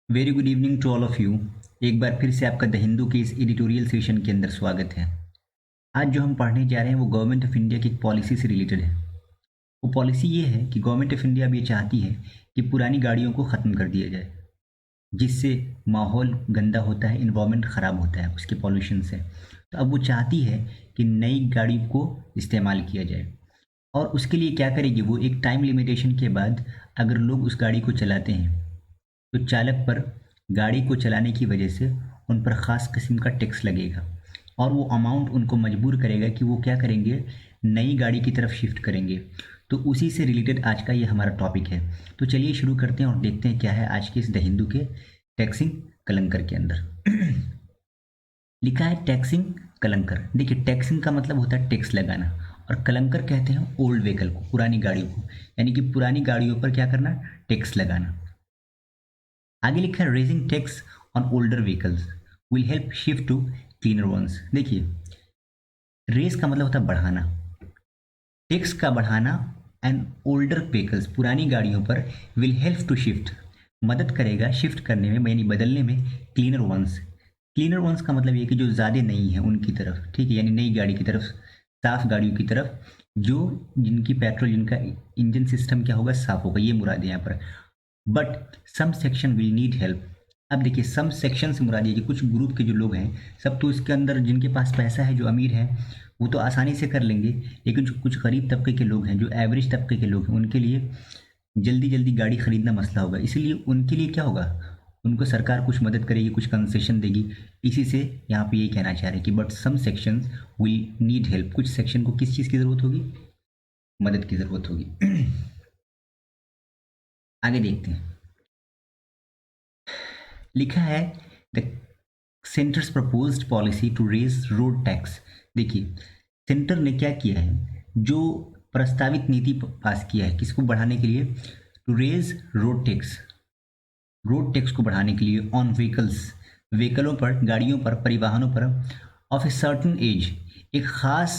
Very good evening to all of you. एक बार फिर से आपका द हिंदू के इस एडिटोरियल सेशन के अंदर स्वागत है। आज जो हम पढ़ने जा रहे हैं वो गवर्नमेंट ऑफ इंडिया की एक पॉलिसी से रिलेटेड है। वो पॉलिसी ये है कि गवर्नमेंट ऑफ इंडिया अब ये चाहती है कि पुरानी गाड़ियों को ख़त्म कर दिया जाए, जिससे माहौल गंदा होता है, इन्वायरमेंट ख़राब होता है उसके पॉल्यूशन से। तो अब वो चाहती है कि नई गाड़ी को इस्तेमाल किया जाए, और उसके लिए क्या करेगी वो, एक टाइम लिमिटेशन के बाद अगर लोग उस गाड़ी को चलाते हैं तो चालक पर गाड़ी को चलाने की वजह से उन पर ख़ास किस्म का टैक्स लगेगा, और वो अमाउंट उनको मजबूर करेगा कि वो क्या करेंगे, नई गाड़ी की तरफ शिफ्ट करेंगे। तो उसी से रिलेटेड आज का ये हमारा टॉपिक है। तो चलिए शुरू करते हैं और देखते हैं क्या है आज के इस द हिंदू के टैक्सिंग कलंकर के अंदर। लिखा है टैक्सिंग कलंकर। देखिए, टैक्सिंग का मतलब होता है टैक्स लगाना, और कलंकर कहते हैं ओल्ड व्हीकल को, पुरानी गाड़ियों को, यानी कि पुरानी गाड़ियों पर क्या करना, टैक्स लगाना। आगे लिखा है raising tax on older vehicles will help shift to cleaner ones. देखिए, रेज का मतलब होता है बढ़ाना, टैक्स का बढ़ाना, एंड ओल्डर व्हीकल्स पुरानी गाड़ियों पर विल हेल्प टू शिफ्ट, मदद करेगा शिफ्ट करने में, यानी बदलने में, क्लीनर वंस। क्लीनर वंस का मतलब ये कि जो ज़्यादा नई है उनकी तरफ, ठीक है, यानी नई गाड़ी की तरफ, साफ गाड़ियों की तरफ, जो जिनकी पेट्रोल, जिनका इंजन सिस्टम क्या होगा, साफ होगा, ये मुराद है यहाँ पर। But some section will need help. अब देखिए, सम सेक्शन से मुराद ये कि कुछ ग्रुप के जो लोग हैं, सब तो इसके अंदर जिनके पास पैसा है, जो अमीर हैं, वो तो आसानी से कर लेंगे, लेकिन जो कुछ गरीब तबके के लोग हैं, जो एवरेज तबके के लोग हैं, उनके लिए जल्दी जल्दी गाड़ी खरीदना मसला होगा। इसीलिए उनके लिए क्या होगा, उनको सरकार कुछ मदद करेगी, कुछ कंसेशन देगी। इसी से यहाँ पे यही कहना चाह रहे हैं कि but some sections will need help, कुछ सेक्शन को किस चीज़ की ज़रूरत होगी, मदद की ज़रूरत होगी। आगे देखते हैं। लिखा है the centre's proposed policy to raise road tax. देखिए, सेंटर ने क्या किया है, जो प्रस्तावित नीति पास किया है, किसको बढ़ाने के लिए, to raise road tax, road tax को बढ़ाने के लिए ऑन व्हीकल्स, व्हीकलों पर, गाड़ियों पर, परिवहनों पर, ऑफ ए सर्टन एज, एक खास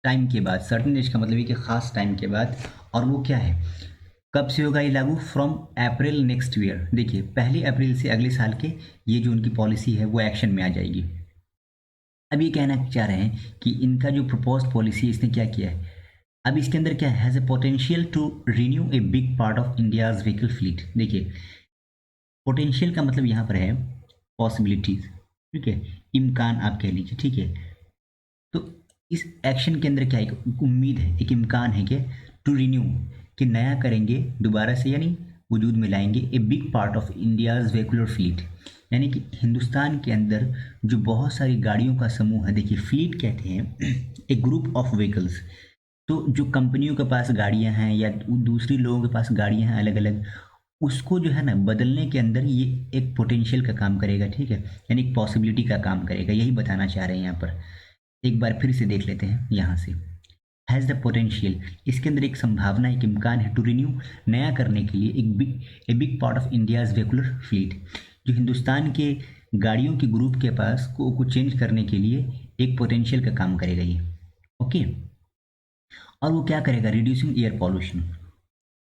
टाइम के बाद। सर्टन एज का मतलब है कि खास टाइम के बाद। और वो क्या है, कब से होगा ये लागू, फ्रॉम अप्रैल नेक्स्ट ईयर। देखिए, 1 अप्रैल से अगले साल के ये जो उनकी पॉलिसी है वो एक्शन में आ जाएगी। अब ये कहना चाह रहे हैं कि इनका जो प्रपोज पॉलिसी है, इसने क्या किया है, अब इसके अंदर क्या है, has a potential to renew a big part of India's vehicle fleet. देखिए, पोटेंशियल का मतलब यहाँ पर है पॉसिबिलिटीज, ठीक है, इम्कान आप कह लीजिए, ठीक है। तो इस एक्शन के अंदर क्या है, एक उम्मीद है, एक इम्कान है कि टू रिन्यू, कि नया करेंगे दोबारा से, यानी वजूद में लाएंगे ए big part of India's vehicular fleet, यानी कि हिंदुस्तान के अंदर जो बहुत सारी गाड़ियों का समूह है। देखिए, फ्लीट कहते हैं ए ग्रुप ऑफ व्हीकल्स। तो जो कंपनियों के पास गाड़ियां हैं या दूसरी लोगों के पास गाड़ियां हैं अलग अलग, उसको जो है ना बदलने के अंदर ये एक पोटेंशियल का काम करेगा, ठीक है, यानी एक पॉसिबिलिटी का काम करेगा, यही बताना चाह रहे हैं यहाँ पर। एक बार फिर से देख लेते हैं यहाँ से, हैज़ द पोटेंशियल, इसके अंदर एक संभावना, एक इम्कान है, टू रिन्यू, नया करने के लिए, ए big part of India's vehicular fleet, जो हिंदुस्तान के गाड़ियों के ग्रुप के पास को चेंज करने के लिए एक पोटेंशियल का काम करेगा ये। ओके, और वो क्या करेगा, रिड्यूसिंग एयर पॉल्यूशन,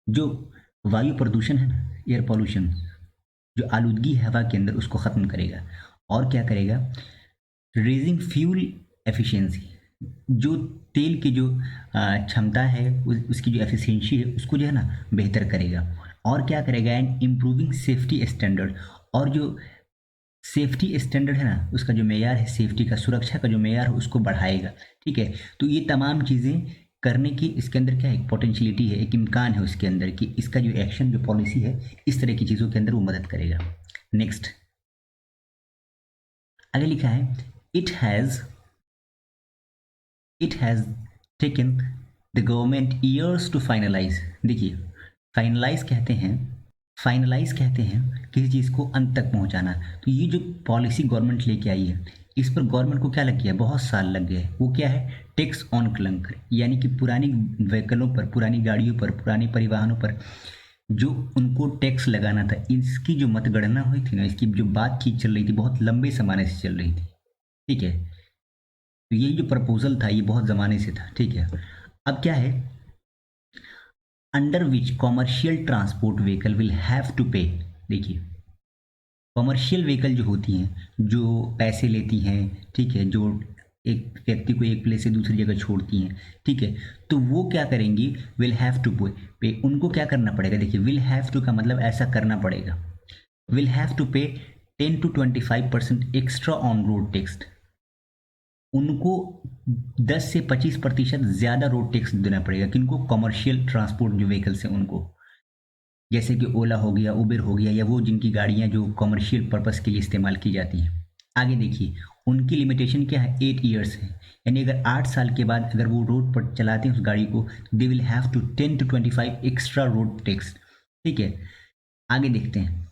जो वायु प्रदूषण है ना, एयर पॉल्यूशन, जो आलूदगी है हवा के अंदर, उसको ख़त्म करेगा। और क्या करेगा, रेजिंग फ्यूल एफिशिएंसी, जो तेल की जो क्षमता है, उसकी जो एफिशिएंसी है, उसको जो है ना बेहतर करेगा। और क्या करेगा, एंड इम्प्रूविंग सेफ्टी स्टैंडर्ड, और जो सेफ्टी स्टैंडर्ड है ना, उसका जो मेयार है, सेफ्टी का, सुरक्षा का जो मेयार है, उसको बढ़ाएगा, ठीक है। तो ये तमाम चीज़ें करने की इसके अंदर क्या है, एक पोटेंशियलिटी है, एक इम्कान है उसके अंदर कि इसका जो एक्शन, जो पॉलिसी है, इस तरह की चीज़ों के अंदर वो मदद करेगा। नेक्स्ट, आगे लिखा है it has taken the government years to finalise. देखिए, फाइनलाइज कहते हैं, फाइनलाइज कहते हैं किसी चीज़ को अंत तक पहुंचाना। तो ये जो पॉलिसी गवर्नमेंट लेके आई है, इस पर गवर्नमेंट को क्या लग गया, बहुत साल लग गए। वो क्या है, टैक्स ऑन क्लंकर, यानी कि पुरानी व्हीकलों पर, पुरानी गाड़ियों पर, पुरानी परिवहनों पर जो उनको टैक्स लगाना था, इसकी जो मतगणना हुई थी ना, इसकी जो बातचीत चल रही थी, बहुत लंबे ज़माने से चल रही थी, ठीक है। तो ये जो प्रपोजल था, ये बहुत ज़माने से था, ठीक है। अब क्या है, under which commercial transport vehicle will have to pay. देखिए, कॉमर्शियल व्हीकल जो होती हैं, जो पैसे लेती हैं, ठीक है, जो एक व्यक्ति को एक प्लेस से दूसरी जगह छोड़ती हैं, ठीक है, तो वो क्या करेंगी, विल हैव टू पे, उनको क्या करना पड़ेगा, देखिए विल हैव टू का मतलब ऐसा करना पड़ेगा, विल हैव टू पे 10 to 25% extra on road tax, उनको 10 से 25% ज़्यादा रोड टैक्स देना पड़ेगा, किनको, कॉमर्शियल ट्रांसपोर्ट जो व्हीकल्स हैं उनको, जैसे कि ओला हो गया, उबेर हो गया, या वो जिनकी गाड़ियाँ जो कॉमर्शियल पर्पस के लिए इस्तेमाल की जाती हैं। आगे देखिए, उनकी लिमिटेशन क्या है, 8 ईयर्स है, यानी अगर 8 साल के बाद अगर वो रोड पर चलाते हैं उस गाड़ी को, they will have to 10 to 25 extra road tax, ठीक है। आगे देखते हैं,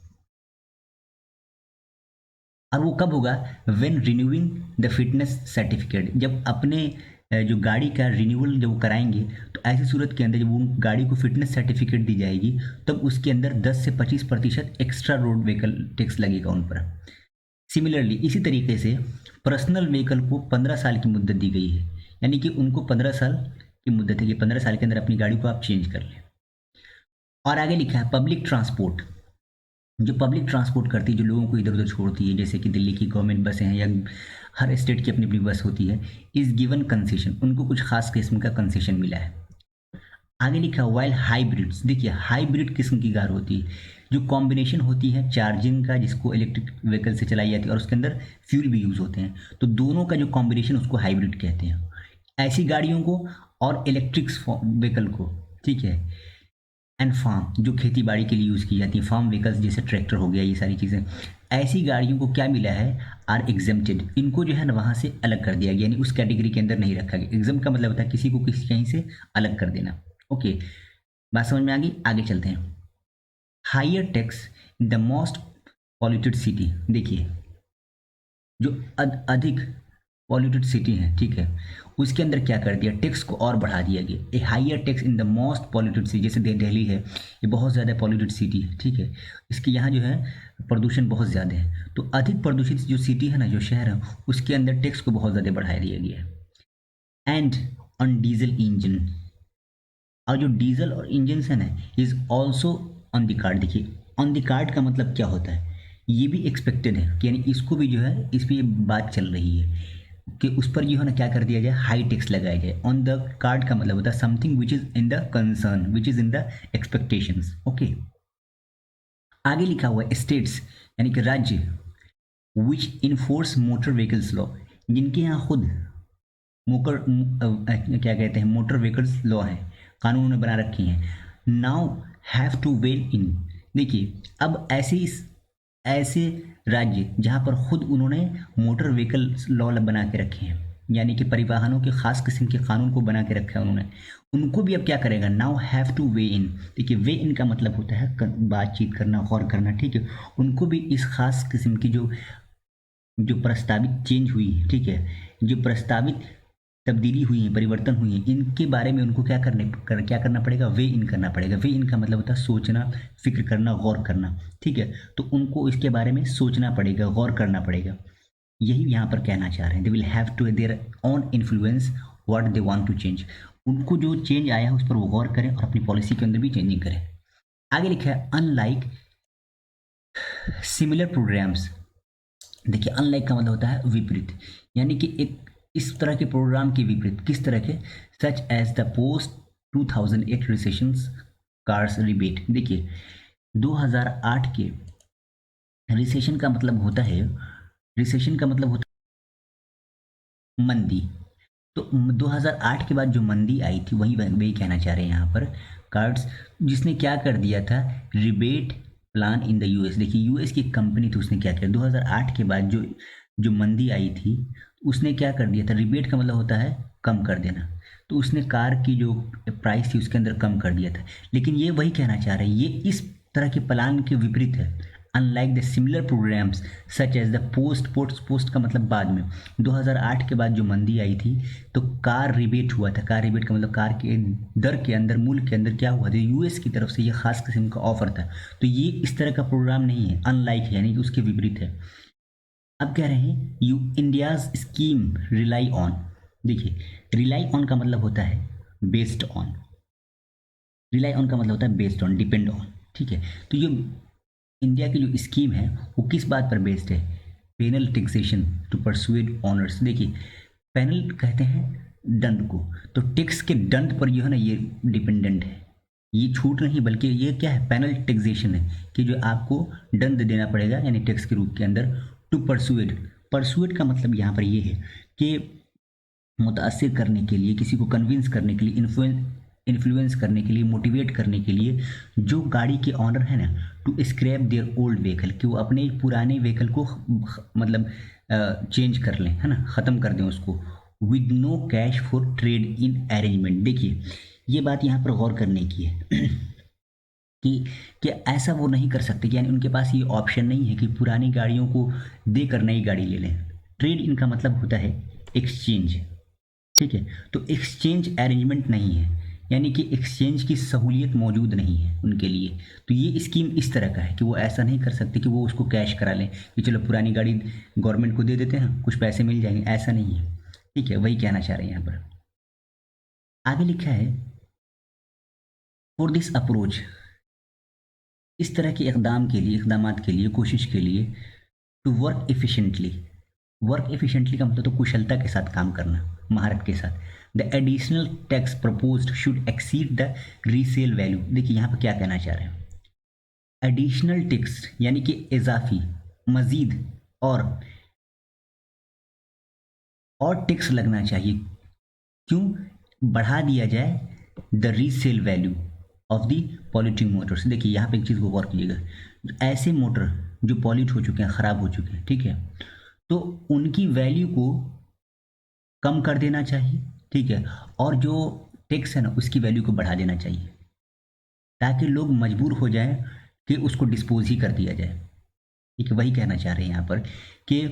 और वो कब होगा, when renewing the fitness certificate, जब अपने जो गाड़ी का रिन्यूअल जब वो कराएंगे, तो ऐसी सूरत के अंदर जब उन गाड़ी को फिटनेस सर्टिफिकेट दी जाएगी, तब उसके अंदर 10 से 25% एक्स्ट्रा रोड व्हीकल टैक्स लगेगा उन पर। सिमिलरली इसी तरीके से पर्सनल व्हीकल को 15 साल की मुद्दत दी गई है, यानी कि उनको 15 साल की मुद्दत है कि 15 साल के अंदर अपनी गाड़ी को आप चेंज कर लें। और आगे लिखा है पब्लिक ट्रांसपोर्ट, जो पब्लिक ट्रांसपोर्ट करती है, जो लोगों को इधर उधर छोड़ती है, जैसे कि दिल्ली की गवर्नमेंट बसें हैं या हर स्टेट की अपनी अपनी बस होती है, इज़ गिवन कंसेशन, उनको कुछ खास किस्म का कंसेशन मिला है। आगे लिखा वाइल हाइब्रिड्स, देखिए हाइब्रिड किस्म की कार होती है, जो कॉम्बिनेशन होती है चार्जिंग का, जिसको इलेक्ट्रिक व्हीकल से चलाई जाती है और उसके अंदर फ्यूल भी यूज़ होते हैं, तो दोनों का जो कॉम्बिनेशन उसको हाइब्रिड कहते हैं। ऐसी गाड़ियों को और इलेक्ट्रिक व्हीकल को, ठीक है, एंड फार्म, जो खेती बाड़ी के लिए यूज़ की जाती है, फार्म व्हीकल्स जैसे ट्रैक्टर हो गया, ये सारी चीज़ें, ऐसी गाड़ियों को क्या मिला है, आर एग्जेम्प्टेड, इनको जो है ना वहाँ से अलग कर दिया गया, यानी उस कैटेगरी के अंदर नहीं रखा गया। एग्जाम का मतलब होता है किसी को किसी कहीं से अलग कर देना। ओके, बात समझ में आ गई, आगे चलते हैं। Higher tax in the most polluted city, देखिए जो अधिक पॉल्यूटेड सिटी है, ठीक है, उसके अंदर क्या कर दिया, टैक्स को और बढ़ा दिया गया। A higher tax in the most polluted city, जैसे दिल्ली है, ये बहुत ज़्यादा पॉल्यूटेड सिटी है, ठीक है, इसके यहाँ जो है प्रदूषण बहुत ज़्यादा है, तो अधिक प्रदूषित जो सिटी है ना, जो शहर है, उसके अंदर टैक्स को बहुत ज़्यादा बढ़ा दिया गया है। एंड ऑन डीजल इंजन, और जो डीजल और इंजन है ना, is also on the card. देखिए ऑन द कार्ड का मतलब क्या होता है, ये भी एक्सपेक्टेड है कि यानी इसको भी जो है, इस पर ये बात चल रही है कि उस पर जो है ना क्या कर दिया जाए, हाई टैक्स लगाया जाए। ऑन द कार्ड का मतलब होता है something which is in the concern, which is in the expectations. Okay, आगे लिखा हुआ है स्टेट्स, यानी कि राज्य, विच इन्फोर्स मोटर व्हीकल्स लॉ, जिनके यहाँ खुद मोकर क्या कहते हैं, मोटर व्हीकल्स लॉ है, कानून ने बना रखी हैं, now have to well in. देखिए अब ऐसे राज्य जहाँ पर खुद उन्होंने मोटर व्हीकल लॉ बना के रखे हैं, यानी कि परिवहनों के खास किस्म के कानून को बना के रखा है उन्होंने, उनको भी अब क्या करेगा, नाउ हैव टू वे इन। देखिए वे इन का मतलब होता है बातचीत करना, गौर करना, ठीक है, उनको भी इस खास किस्म की जो जो प्रस्तावित चेंज हुई है, ठीक है, जो प्रस्तावित तब्दीली हुई है, परिवर्तन हुई है, इनके बारे में उनको क्या करना पड़ेगा, वे इन करना पड़ेगा। वे इन का मतलब होता है सोचना, फिक्र करना, गौर करना, ठीक है, तो उनको इसके बारे में सोचना पड़ेगा, गौर करना पड़ेगा, यही यहाँ पर कहना चाह रहे हैं। They will have to their own influence what they want to change, उनको जो चेंज आया है उस पर वो गौर करें और अपनी पॉलिसी के अंदर भी चेंजिंग करें। आगे लिखा है अनलाइक सिमिलर प्रोग्राम्स। देखिए अनलाइक का मतलब होता है विपरीत, यानी कि एक इस तरह के प्रोग्राम के विपरीत, किस तरह के, such as the post 2008 recession cars rebate. देखिए 2008 के रिसेशन का मतलब होता है, रिसेशन का मतलब होता है मंदी, तो 2008 के बाद जो मंदी आई थी वही वही कहना चाह रहे हैं यहाँ पर कार्ड्स, जिसने क्या कर दिया था, rebate plan in the US. देखिए यूएस की एक कंपनी थी, उसने क्या किया 2008 के बाद जो जो मंदी आई थी, उसने क्या कर दिया था, रिबेट का मतलब होता है कम कर देना, तो उसने कार की जो प्राइस थी उसके अंदर कम कर दिया था। लेकिन ये वही कहना चाह रहे हैं, ये इस तरह के प्लान के विपरीत है, unlike the similar programmes such as the post का मतलब बाद में, 2008 के बाद जो मंदी आई थी तो कार रिबेट हुआ था, कार रिबेट का मतलब कार के दर के अंदर, मूल्य के अंदर क्या हुआ था, यूएस की तरफ से ये खास किस्म का ऑफर था, तो ये इस तरह का प्रोग्राम नहीं है, अनलाइक है, यानी कि उसके विपरीत है। अब कह रहे हैं you India's scheme rely on. देखिए रिलाई ऑन का मतलब होता है बेस्ड ऑन, रिलाई ऑन का मतलब होता है बेस्ड ऑन, डिपेंड ऑन, ठीक है, तो ये इंडिया की जो स्कीम है वो किस बात पर बेस्ड है? Penal taxation to persuade owners. देखिए, पेनल कहते हैं दंड को, तो टैक्स के दंड पर जो है ना ये डिपेंडेंट है। ये छूट नहीं बल्कि ये क्या है, पेनल टैक्सेशन है कि जो आपको दंड देना पड़ेगा यानी टैक्स के रूप के अंदर। टू परसुएड, परसुएड का मतलब यहाँ पर ये है कि मुतासिर करने के लिए, किसी को कन्विंस करने के लिए, इन्फ्लुएंस करने के लिए, मोटिवेट करने के लिए जो गाड़ी के ऑनर है ना, to scrap their old vehicle, कि वो अपने पुराने व्हीकल को मतलब चेंज कर लें, है ना, ख़त्म कर दें उसको, with no cash for trade in arrangement. देखिए ये बात यहाँ पर गौर करने की है कि ऐसा वो नहीं कर सकते कि यानी उनके पास ये ऑप्शन नहीं है कि पुरानी गाड़ियों को देकर नई गाड़ी ले लें। ट्रेड इनका मतलब होता है एक्सचेंज, ठीक है, तो एक्सचेंज अरेंजमेंट नहीं है, यानी कि एक्सचेंज की सहूलियत मौजूद नहीं है उनके लिए। तो ये स्कीम इस तरह का है कि वो ऐसा नहीं कर सकते कि वो उसको कैश करा लें कि चलो पुरानी गाड़ी गवर्नमेंट को दे देते हैं, कुछ पैसे मिल जाएंगे, ऐसा नहीं है, ठीक है, वही कहना चाह रहे हैं यहाँ पर। आगे लिखा है फॉर दिस अप्रोच, इस तरह के इकदाम के लिए, कोशिश के लिए, to work efficiently, work efficiently का मतलब तो कुशलता के साथ काम करना, महारत के साथ। The additional tax proposed should exceed the resale value. देखिए यहाँ पर क्या कहना चाह रहे हैं, एडिशनल टैक्स यानी कि इजाफी, मजीद और टैक्स लगना चाहिए, क्यों बढ़ा दिया जाए, the resale value of the polluting Motors. देखिए यहाँ पे एक चीज़ को गौर कीजिएगा, ऐसे मोटर जो पॉल्यूट हो चुके हैं, ख़राब हो चुके हैं, ठीक है, तो उनकी वैल्यू को कम कर देना चाहिए, ठीक है, और जो टैक्स है ना उसकी वैल्यू को बढ़ा देना चाहिए, ताकि लोग मजबूर हो जाएं कि उसको डिस्पोज ही कर दिया जाए, ठीक है, वही कहना चाह रहे हैं यहाँ पर कि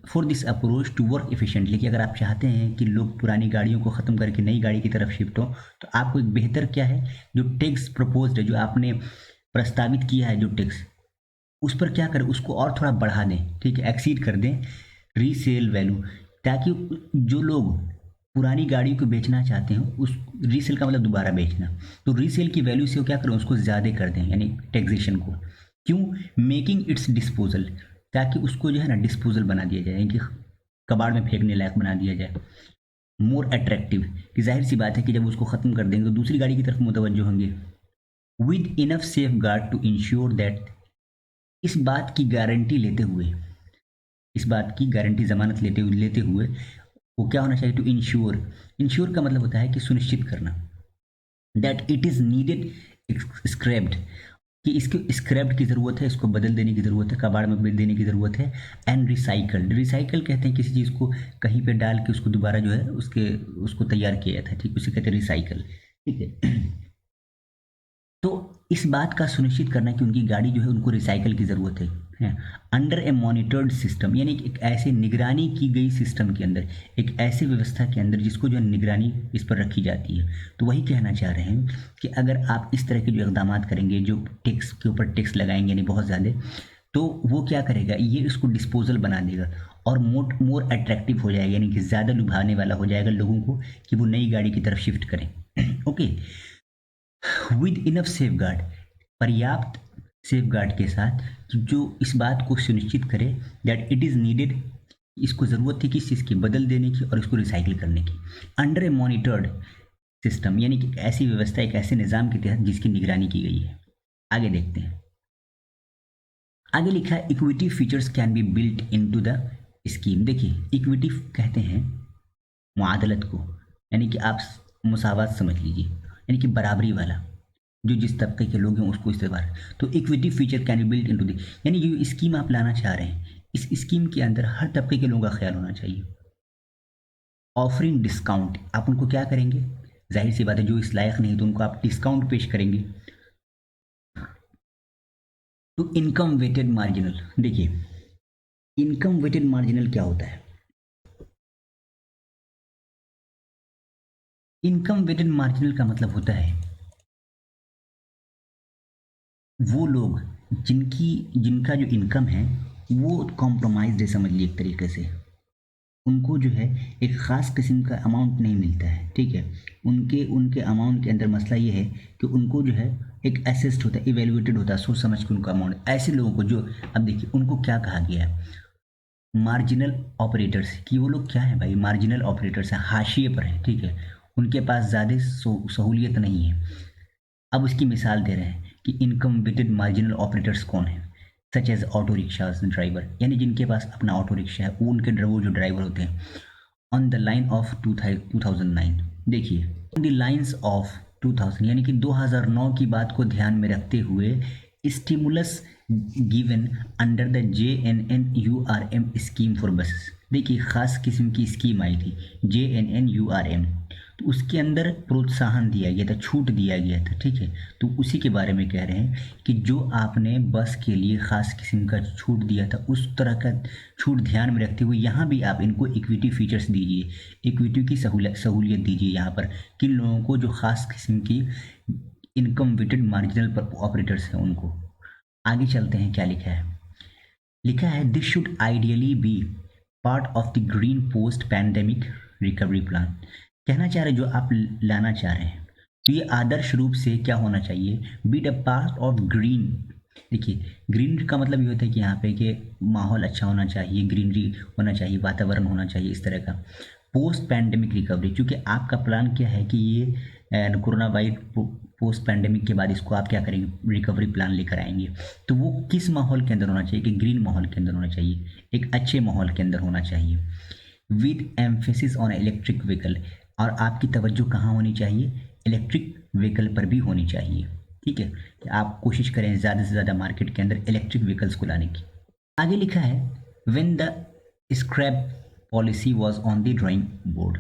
for this approach to work efficiently, कि अगर आप चाहते हैं कि लोग पुरानी गाड़ियों को ख़त्म करके नई गाड़ी की तरफ शिफ्ट हो, तो आपको एक बेहतर क्या है, जो टैक्स प्रपोज्ड है, जो आपने प्रस्तावित किया है जो टैक्स, उस पर क्या करें, उसको और थोड़ा बढ़ा दें, ठीक है, एक्सीड कर दें रीसेल वैल्यू, ताकि जो लोग पुरानी गाड़ी को बेचना चाहते हैं, उस रीसेल का मतलब दोबारा बेचना, तो रीसेल की वैल्यू से वो क्या करें, उसको ज़्यादा कर दें, यानी टैक्सेशन को, क्यों, मेकिंग इट्स डिस्पोजल, ताकि उसको जो है ना डिस्पोजल बना दिया जाए, यानी कि कबाड़ में फेंकने लायक बना दिया जाए, मोर अट्रैक्टिव, कि जाहिर सी बात है कि जब उसको ख़त्म कर देंगे तो दूसरी गाड़ी की तरफ मुतवज्जो होंगे, with enough safeguard to ensure that, इस बात की गारंटी लेते हुए, इस बात की गारंटी ज़मानत लेते हुए वो क्या होना चाहिए, टू इंश्योर, इंश्योर का मतलब होता है कि सुनिश्चित करना, that it is needed scraped, कि इसको स्क्रैप्ड की ज़रूरत है, इसको बदल देने की ज़रूरत है, कबाड़ में बेच देने की ज़रूरत है, एंड रिसाइकल्ड, रिसाइकल कहते हैं किसी चीज़ को कहीं पे डाल के उसको दोबारा जो है उसको तैयार किया जाता है, ठीक, उसे कहते हैं रिसाइकल, ठीक है। तो इस बात का सुनिश्चित करना कि उनकी गाड़ी जो है उनको रिसाइकल की ज़रूरत है अंडर ए मॉनिटर्ड सिस्टम, यानी कि एक ऐसे निगरानी की गई सिस्टम के अंदर, एक ऐसी व्यवस्था के अंदर जिसको जो निगरानी इस पर रखी जाती है। तो वही कहना चाह रहे हैं कि अगर आप इस तरह के जो इकदाम करेंगे, जो टैक्स के ऊपर टैक्स लगाएंगे यानी बहुत ज़्यादा, तो वो क्या करेगा, ये इसको डिस्पोजल बना देगा और मोर अट्रैक्टिव हो जाएगा, यानी कि ज़्यादा लुभाने वाला हो जाएगा लोगों को कि वो नई गाड़ी की तरफ शिफ्ट करें। Okay, with enough safe guard, पर्याप्त सेफ गार्ड के साथ, जो इस बात को सुनिश्चित करे दैट इट इज़ नीडेड, इसको ज़रूरत थी किस चीज़ की, बदल देने की और इसको रिसाइकिल करने की, अंडर ए मॉनिटर्ड सिस्टम, यानी कि ऐसी व्यवस्था, एक ऐसे निज़ाम के तहत जिसकी निगरानी की गई है। आगे देखते हैं, आगे लिखा है equity features can be built into the scheme. देखिए इक्विटी कहते हैं मुआदलत को, यानी कि आप मुसावात समझ लीजिए, यानी कि बराबरी वाला, जो जिस तबके के लोग हैं उसको इस्तेमाल, तो equity feature can be built into the, यानी जो स्कीम आप लाना चाह रहे हैं, इस स्कीम के अंदर हर तबके के लोगों का ख्याल होना चाहिए। ऑफरिंग डिस्काउंट, आप उनको क्या करेंगे, जाहिर सी बात है जो इस लायक नहीं तो उनको आप डिस्काउंट पेश करेंगे। तो इनकम वेटेड मार्जिनल, देखिए इनकम वेटेड मार्जिनल क्या होता है, इनकम वेटेड मार्जिनल का मतलब होता है वो लोग जिनका जो इनकम है वो कॉम्प्रोमाइज है, समझ लीजिए एक तरीके से, उनको जो है एक ख़ास किस्म का अमाउंट नहीं मिलता है, ठीक है, उनके अमाउंट के अंदर मसला ये है कि उनको जो है एक असेस्ड होता है, इवेल्युएटेड होता है, सोच समझ के उनका अमाउंट। ऐसे लोगों को जो, अब देखिए उनको क्या कहा गया है, मार्जिनल ऑपरेटर्स, कि वो लोग क्या है भाई, मार्जिनल ऑपरेटर्स हैं, हाशिए पर हैं, ठीक है, उनके पास ज़्यादा सहूलियत नहीं है। अब उसकी मिसाल दे रहे हैं कि इनकम विद मार्जिनल ऑपरेटर्स कौन है, such as auto rickshaws driver, यानी जिनके पास अपना ऑटो रिक्शा है, वो उनके वो जो ड्राइवर होते हैं ऑन द लाइन ऑफ 2009। देखिए ऑन द लाइन्स ऑफ 2000 यानी कि 2009 की बात को ध्यान में रखते हुए stimulus given under the JNNURM scheme for buses. देखिए खास किस्म की स्कीम आई थी JNNURM, तो उसके अंदर प्रोत्साहन दिया गया था, छूट दिया गया था, ठीक है। तो उसी के बारे में कह रहे हैं कि जो आपने बस के लिए ख़ास किस्म का छूट दिया था, उस तरह का छूट ध्यान में रखते हुए यहाँ भी आप इनको इक्विटी फीचर्स दीजिए, इक्विटी की सहूलियत दीजिए यहाँ पर, किन लोगों को, जो ख़ास किस्म की इनकम विटेड मार्जिनल पर ऑपरेटर्स हैं उनको। आगे चलते हैं, क्या लिखा है, लिखा है this should ideally be part of the green post pandemic recovery plan. कहना चाह रहे जो आप लाना चाह रहे हैं, तो ये आदर्श रूप से क्या होना चाहिए, be the part of green. देखिए ग्रीन का मतलब ये होता है कि यहाँ पे कि माहौल अच्छा होना चाहिए, ग्रीनरी होना चाहिए, वातावरण होना चाहिए, इस तरह का पोस्ट पैंडेमिक रिकवरी। क्योंकि आपका प्लान क्या है कि ये कोरोना वायरस पोस्ट पैंडेमिक के बाद इसको आप क्या करेंगे, रिकवरी प्लान लेकर आएंगे। तो वो किस माहौल के अंदर होना चाहिए, कि ग्रीन माहौल के अंदर होना चाहिए, एक अच्छे माहौल के अंदर होना चाहिए, with emphasis on electric vehicle. और आपकी तवज्जो कहाँ होनी चाहिए, इलेक्ट्रिक व्हीकल पर भी होनी चाहिए, ठीक है, कि आप कोशिश करें ज़्यादा से ज़्यादा मार्केट के अंदर इलेक्ट्रिक व्हीकल्स को लाने की। आगे लिखा है when the scrap policy was on the drawing board.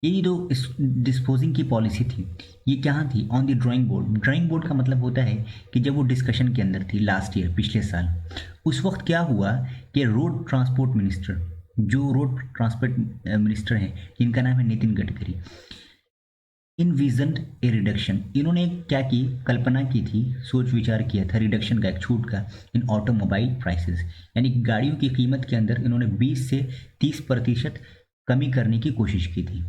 ये जो डिस्पोजिंग की पॉलिसी थी, ये कहाँ थी, on the drawing board. Drawing board का मतलब होता है कि जब वो डिस्कशन के अंदर थी लास्ट ईयर, पिछले साल, उस वक्त क्या हुआ कि रोड ट्रांसपोर्ट मिनिस्टर, जो रोड ट्रांसपोर्ट मिनिस्टर हैं जिनका नाम है नितिन गडकरी, इनविजन्ड ए रिडक्शन, इन्होंने क्या की, कल्पना की थी, सोच विचार किया था रिडक्शन का, एक छूट का, इन ऑटोमोबाइल प्राइसेस, यानी गाड़ियों की कीमत के अंदर इन्होंने 20 से 30% कमी करने की कोशिश की थी,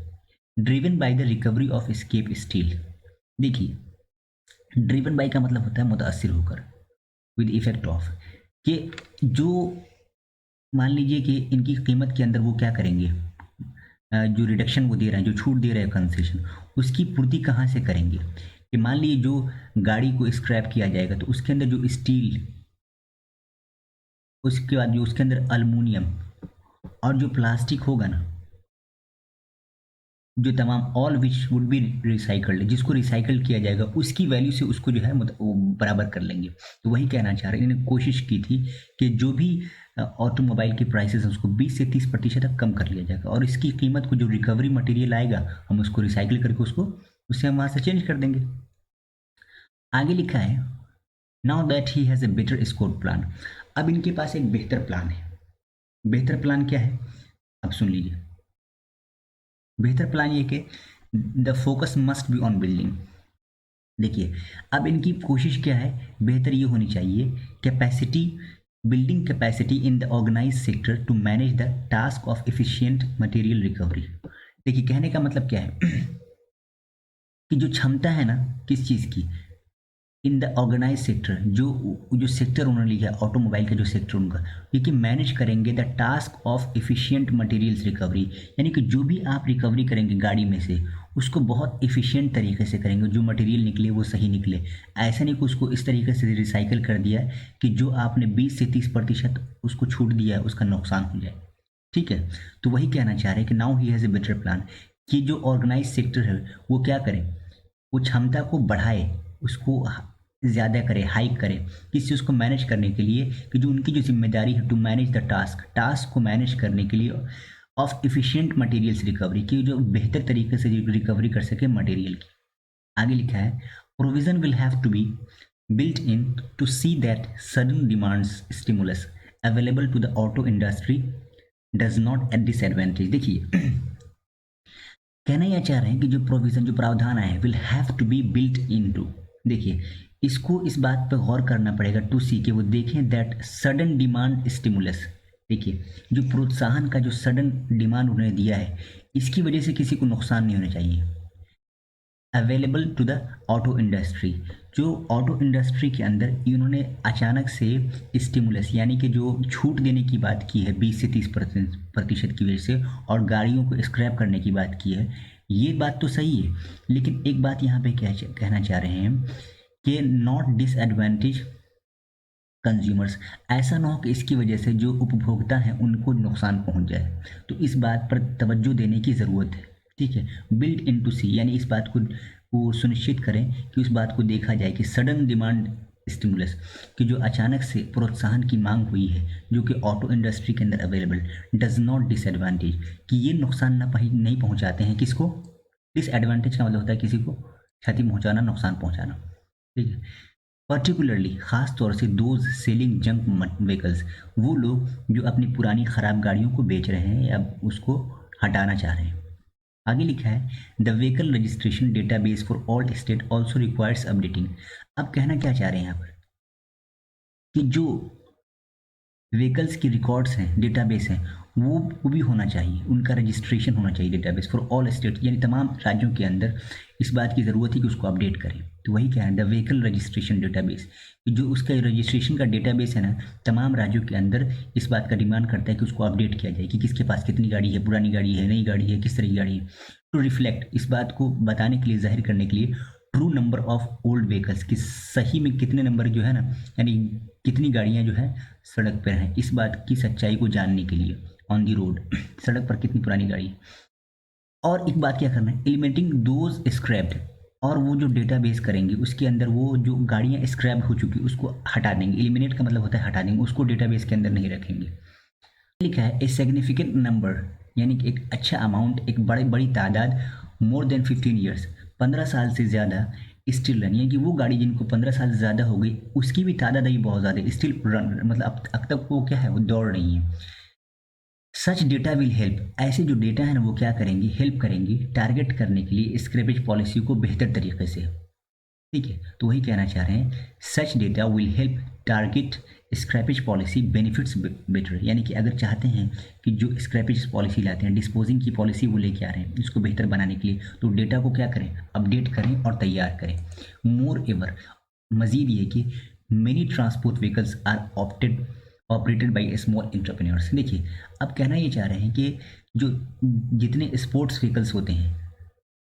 driven by the recovery of scrap steel. देखिए ड्रिवन बाय का मतलब होता है मुतासिर होकर, विद इफेक्ट ऑफ, कि जो मान लीजिए कि इनकी कीमत के अंदर वो क्या करेंगे, जो रिडक्शन वो दे रहे हैं, जो छूट दे रहे हैं कंसेशन, उसकी पूर्ति कहाँ से करेंगे, कि मान लीजिए जो गाड़ी को स्क्रैप किया जाएगा तो उसके अंदर जो स्टील, उसके बाद जो उसके अंदर अल्मुनियम और जो प्लास्टिक होगा ना, जो तमाम all which would be recycled, जिसको रिसाइकल किया जाएगा उसकी वैल्यू से उसको जो है वो बराबर कर लेंगे। तो वही कहना चाह रहे हैं, इन्होंने कोशिश की थी कि जो भी ऑटोमोबाइल की प्राइसेस हैं उसको 20 से 30% तक कम कर लिया जाएगा, और इसकी कीमत को जो रिकवरी मटेरियल आएगा हम उसको रिसाइकिल करके उसको उससे हम वहाँ से चेंज कर देंगे। आगे लिखा है now that he has a better score plan. अब इनके पास एक बेहतर प्लान है। बेहतर प्लान क्या है, अब सुन लीजिए। बेहतर प्लान ये कि the focus must be on building. देखिए अब इनकी कोशिश क्या है, बेहतर ये होनी चाहिए capacity, building capacity in the organise sector to manage the task of efficient material recovery. देखिए कहने का मतलब क्या है कि जो क्षमता है ना किस चीज़ की, इन द ऑर्गेनाइज सेक्टर, जो सेक्टर उन्होंने लिया ऑटोमोबाइल का जो सेक्टर उनका, ये कि मैनेज करेंगे the task of efficient materials recovery, यानी कि जो भी आप रिकवरी करेंगे गाड़ी में से उसको बहुत एफिशिएंट तरीके से करेंगे, जो मटेरियल निकले वो सही निकले। ऐसा नहीं कि उसको इस तरीके से रिसाइकिल कर दिया कि जो आपने 20 से 30% उसको छूट दिया है उसका नुकसान हो जाए, ठीक है। तो वही कहना चाह रहे हैं कि now he has a better plan, कि जो ऑर्गेनाइज सेक्टर है वो क्या करें, वो क्षमता को बढ़ाए, उसको ज़्यादा करे, हाइक करे, किस चीज़ को मैनेज करने के लिए, कि जो उनकी जो जिम्मेदारी है टू मैनेज द टास्क को मैनेज करने के लिए ऑफ एफिशिएंट मटेरियल्स रिकवरी, की जो बेहतर तरीके से रिकवरी कर सके मटेरियल की। आगे लिखा है provision will have to be built in to see that sudden demands stimulus available to the auto industry does not at disadvantage। देखिए कहना यह चाह रहे हैं कि जो प्रोविजन, जो प्रावधान है, will have to be built in to. देखिए इसको इस बात पर गौर करना पड़ेगा, टू सी, कि वो देखें दैट सडन डिमांड स्टिमुलस। देखिए जो प्रोत्साहन का जो सडन डिमांड उन्होंने दिया है इसकी वजह से किसी को नुकसान नहीं होना चाहिए। Available to the auto industry, जो ऑटो इंडस्ट्री के अंदर इन्होंने अचानक से स्टिमुलस यानी कि जो छूट देने की बात की है 20 से 30% की वजह से, और गाड़ियों को स्क्रैप करने की बात की है, ये बात तो सही है, लेकिन एक बात यहाँ पे क्या कहना चाह रहे हैं कि नॉट डिसएडवांटेज कंज्यूमर्स, ऐसा ना हो कि इसकी वजह से जो उपभोक्ता हैं उनको नुकसान पहुंच जाए। तो इस बात पर तवज्जो देने की ज़रूरत है, ठीक है। बिल्ड इन टू सी, यानी इस बात को सुनिश्चित करें कि उस बात को देखा जाए कि सडन डिमांड स्टिमुलस, कि जो अचानक से प्रोत्साहन की मांग हुई है जो कि ऑटो इंडस्ट्री के अंदर अवेलेबल, डज नॉट डिसएडवांटेज, कि ये नुकसान नहीं पहुंचाते हैं किसको। डिसएडवांटेज का मतलब होता है किसी को क्षति पहुंचाना, नुकसान पहुंचाना, ठीक है। पर्टिकुलरली खास तौर से दोज सेलिंग जंक व्हीकल्स, वो लोग जो अपनी पुरानी ख़राब गाड़ियों को बेच रहे हैं या उसको हटाना चाह रहे हैं। आगे लिखा है the vehicle registration database for all state also requires updating. अब कहना क्या चाह रहे हैं यहाँ पर कि जो व्हीकल्स की रिकॉर्ड्स हैं, डेटाबेस हैं, वो भी होना चाहिए, उनका रजिस्ट्रेशन होना चाहिए डेटाबेस फॉर ऑल स्टेट, यानी तमाम राज्यों के अंदर इस बात की ज़रूरत है कि उसको अपडेट करें। तो वही क्या है, द व्हीकल रजिस्ट्रेशन डेटाबेस, जो उसका रजिस्ट्रेशन का डेटाबेस है ना, तमाम राज्यों के अंदर इस बात का डिमांड करता है कि उसको अपडेट किया जाए कि किसके पास कितनी गाड़ी है, पुरानी गाड़ी है, नई गाड़ी है, किस तरह की गाड़ी है। टू रिफ्लेक्ट, इस बात को बताने के लिए, जाहिर करने के लिए, true number of old vehicles, कि सही में कितने नंबर जो है ना, यानी कितनी गाड़ियाँ जो है सड़क पर हैं, इस बात की सच्चाई को जानने के लिए ऑन दी रोड सड़क पर कितनी पुरानी गाड़ी है। और एक बात क्या करना है, एलिमिनेटिंग दोज स्क्रैप्ड, और वो जो डेटाबेस करेंगे उसके अंदर वो जो गाड़ियाँ स्क्रैप हो चुकी उसको हटा देंगे। एलिमिनेट का मतलब होता है हटा देंगे, उसको डेटाबेस के अंदर नहीं रखेंगे। लिखा है ए सिग्निफिकेंट नंबर, यानी कि एक अच्छा अमाउंट, एक बड़ी बड़ी तादाद, मोर देन 15 ईयर्स, 15 साल से ज़्यादा, स्टिल रन, यानी कि वो गाड़ी जिनको 15 साल से ज़्यादा हो गई उसकी भी तादाद अभी बहुत ज़्यादा है, स्टिल रन, मतलब अब तक वो क्या है, वो दौड़ रही है। सच डेटा विल हेल्प, ऐसे जो डेटा है ना वो क्या करेंगे, हेल्प करेंगे टारगेट करने के लिए स्क्रैपेज पॉलिसी को बेहतर तरीके से, ठीक है। तो वही कहना चाह रहे हैं, such data will help target scrappage policy benefits better, यानी कि अगर चाहते हैं कि जो स्क्रैपेज पॉलिसी लाते हैं, डिस्पोजिंग की पॉलिसी वो लेके आ रहे हैं, इसको बेहतर बनाने के लिए, तो डेटा को क्या करें, अपडेट करें और तैयार करें। मोर एवर, मजीद ये कि many transport vehicles are operated by small entrepreneurs. देखिए अब कहना ये चाह रहे हैं कि जो जितने स्पोर्ट्स व्हीकल्स होते हैं,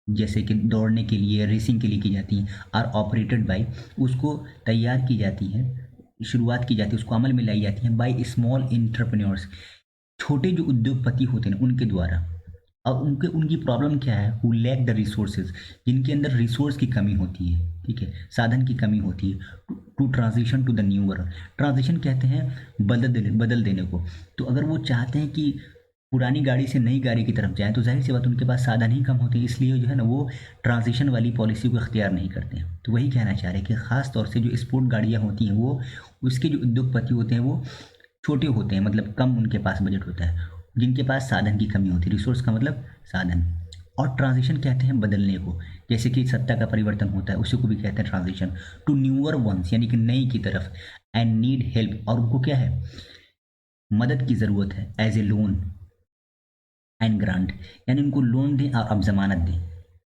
जैसे कि दौड़ने के लिए, रेसिंग के लिए की जाती हैं, आर ऑपरेटेड बाई, उसको तैयार की जाती हैं, शुरुआत की जाती है, उसको अमल में लाई जाती है बाई स्मॉल एंटरप्रेन्योर्स, छोटे जो उद्योगपति होते हैं उनके द्वारा। अब उनकी प्रॉब्लम क्या है, हु लैक द रिसोर्सेज, जिनके अंदर रिसोर्स की कमी होती है, ठीक है, साधन की कमी होती है, to transition to the new world. Transition कहते हैं बदल देने को। तो अगर वो चाहते हैं कि पुरानी गाड़ी से नई गाड़ी की तरफ जाएं, तो जाहिर सी बात उनके पास साधन ही कम होते हैं, इसलिए जो है ना वो ट्रांजिशन वाली पॉलिसी को इख्तियार नहीं करते हैं। तो वही कहना चाह रहे हैं कि ख़ास तौर से जो स्पोर्ट गाड़ियाँ होती हैं वो, उसके जो उद्योगपति होते हैं वो छोटे होते हैं, मतलब कम उनके पास बजट होता है, जिनके पास साधन की कमी होती है, रिसोर्स का मतलब साधन। और ट्रांजिशन कहते हैं बदलने को, जैसे कि सत्ता का परिवर्तन होता है उसी को भी कहते हैं ट्रांजिशन, टू न्यूअर वंस, यानी कि नई की तरफ, एंड नीड हेल्प, और उनको क्या है, मदद की ज़रूरत है, as a loan and grant, यानी उनको लोन दें और अब जमानत दें,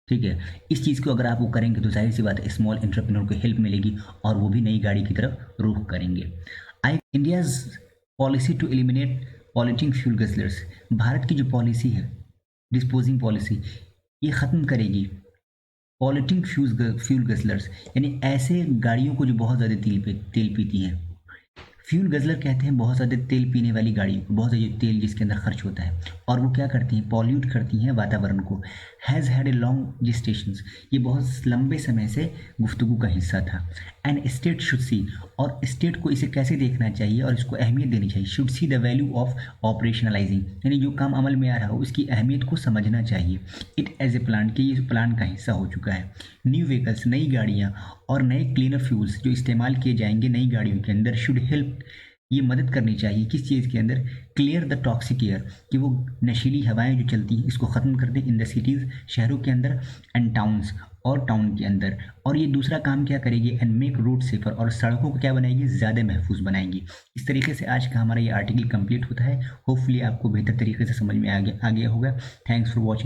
ठीक है। इस चीज़ को अगर आप वो करेंगे तो जाहिर सी बात है स्मॉल एंटरप्रेन्योर को हेल्प मिलेगी और वो भी नई गाड़ी की तरफ रुख करेंगे। I India's policy to eliminate polluting fuel guzzlers, Bharat की जो पॉलिसी है डिस्पोजिंग पॉलिसी, ये ख़त्म करेगी पॉल्यूटिंग फ्यूल गैसलर्स, यानी ऐसे गाड़ियों को जो बहुत ज़्यादा तेल पीती हैं। फ्यूल गजलर कहते हैं बहुत ज़्यादा तेल पीने वाली गाड़ियों को, बहुत ज़्यादा तेल जिसके अंदर खर्च होता है, और वो क्या करती हैं, पॉल्यूट करती हैं वातावरण को। हैज़ हैड ए लॉन्ग जिस्टेशंस, ये बहुत लंबे समय से गुफ्तगू का हिस्सा था। एंड स्टेट शुड सी, और स्टेट को इसे कैसे देखना चाहिए और इसको अहमियत देनी चाहिए, should see the value of operationalising, यानी जो काम अमल में आ रहा हो उसकी अहमियत को समझना चाहिए। इट एज ए प्लान, कि ये प्लान का हिस्सा हो चुका है। न्यू व्हीकल्स, नई गाड़ियाँ और नए क्लीनर फ्यूल्स जो इस्तेमाल किए जाएंगे नई गाड़ियों के अंदर, शुड हेल्प, ये मदद करनी चाहिए किस चीज़ के अंदर, क्लियर द टॉक्सिक एयर, कि वो नशीली हवाएं जो चलती हैं इसको ख़त्म कर दें इन द सिटीज़, शहरों के अंदर, एंड टाउन्स, और टाउन के अंदर। और ये दूसरा काम क्या करेगी, एंड मेक रोड सेफर, और सड़कों को क्या बनाएगी, ज़्यादा महफूज बनाएंगी। इस तरीके से आज का हमारा ये आर्टिकल कंप्लीट होता है। होपफुली आपको बेहतर तरीके से समझ में आ गया होगा। Thanks for watching.